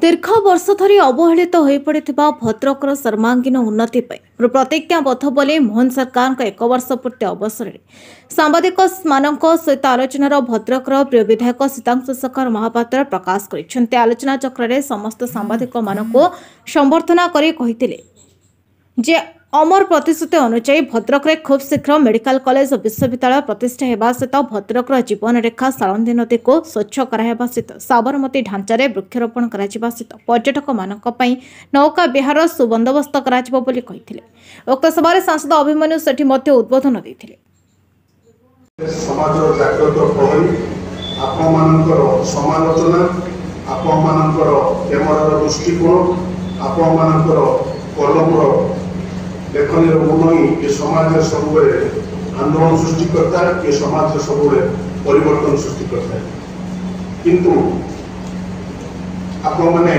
दीर्घ वर्ष धरी अवहेलित हो पड़ा भद्रकर सर्वांगीन उन्नति प्रतिज्ञाबद्ध बोली मोहन सरकार एक वर्ष पूर्ति अवसर में सांबादिक सहित आलोचनार भद्रकर प्रिय विधायक सीतांशु शेखर महापात्र प्रकाश कर आलोचना चक्र में समस्त सांबादिक मानक संबर्धना कर अमर प्रतिश्रुति अनुसार भद्रक में खूब शीघ्र मेडिकल कॉलेज और विश्वविद्यालय प्रतिष्ठा होगा सहित भद्रक जीवन रेखा सारंदी नदी को स्वच्छ कराइबा सहित साबरमती ढांचारे वृक्षरोपण करा सहित पर्यटक मानक पई नौका विहार सुबंदोबस्त कराजिबो बोली कहिथिले। उक्त सभारे सांसद अभिमन्यु सेठी मध्य उद्बोधन दैथिले। समाजर जागृत प्रहरी आपण मानकर समालोचना आपण मानकर कैमरार दृष्टिकोण आपण मानकर कलमर लेखनी मुनई ये समाज सब आंदोलन सृष्टि करता है, ये समाज सब परिवर्तन सृष्टि करता है। किंतु आप मैंने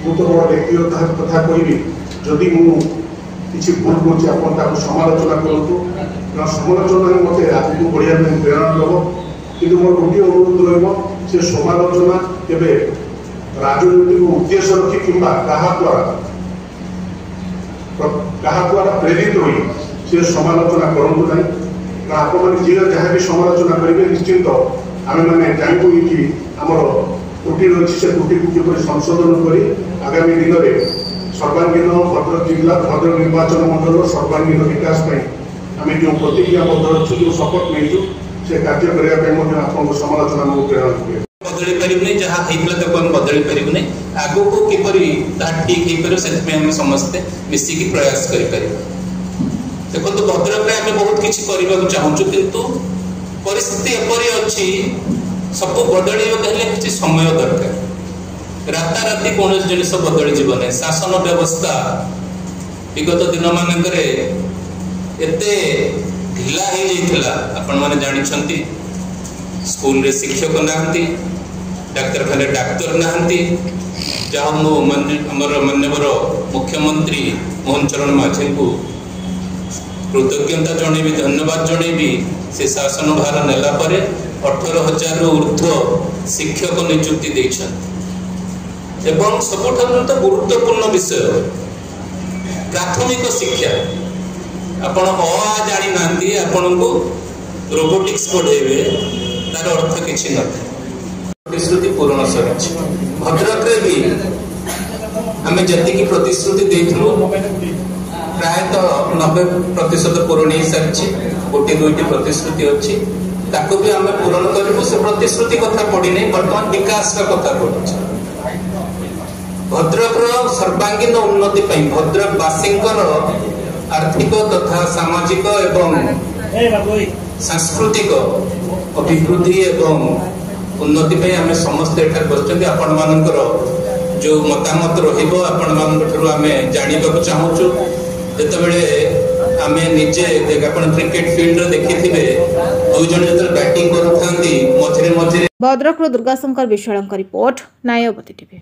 तो बड़ व्यक्तिगत कथा कहबी जदि मुझे भूल कर समालोचना करूँ समालोचना मत आगे बढ़िया प्रेरणा दब कि मोर गोटे अनुरोध से समालोचना के राजनीतिक उद्देश्य रखी कि द्वारा प्रेरित हो समालोचना करूँ ना आप जहाँ भी समालोचना करेंगे निश्चिंत आम मैंने जानू कि आमर त्रुटि रही से त्रुटि को किपर संशोधन कर आगामी दिन में सर्वांगीन भद्रक जिला भद्रक निर्वाचन मंडल सर्वांगीन विकास आम जो प्रतिज्ञाबद्ध अच्छु जो शपथ नहीं से कार्य करने आप समालोचना प्रेरणा करें बदली पारे जहाँ बदली पारे आगो को किपरि ठीक हो पार से समस्ते मिसिकी प्रयास करें। देखो तो भद्रक में आम बहुत किसी करने चाहूँ किंतु परिस्थिति एपरी अच्छी सब बदल किसी समय दरकार राताराति कौन जिन बदली जीवन शासन व्यवस्था विगत दिन मानक ढिला आपण मैंने जानते स्कूल रे शिक्षक नाहंती डाक्तरखाने डाक्तर नाहंती जहाँ माननीय मुख्यमंत्री मोहन चरण माझी को कृतज्ञता जनइबी धन्यवाद जनइबी से शासन भार नेला परे 18,000 ऊर्ध्व शिक्षक नियुक्ति देछन एवं सबुठारु तो गुरुत्वपूर्ण विषय प्राथमिक शिक्षा आपण अ जानि नांती आपण को रोबोटिक्स पढ़ेबे तार अर्थ किसी न प्रतिश्रुति पूर्ण सरी भद्रक भी आम जी प्रतिश्रुति देलु प्रायतः 90% पूरण हो सारी गोटे दुईटी प्रतिश्रुति अच्छी ताको भी आम पूरण करूँ से प्रतिश्रुति कथा पड़ी नहीं बर्तमान विकास का कथा पड़ी भद्रक सर्वांगीन उन्नति भद्रकवासी आर्थिक तथा सामाजिक एवं सांस्कृतिक अभिवृद्धि एवं उन्नति पे आम समस्ते एठार बसचंदी आपण मानकर जो मतामत रहिबो आपण मानक ठुरु आमे जानिबा चाहूछु जेतेबेले आमे निजे आपण क्रिकेट फील्ड रे देखिथिबे दो जण जतर बैटिंग करथांदी मझरे मझरे भद्रक दुर्गाशंकर विशालंकर रिपोर्ट नायवती टीवी।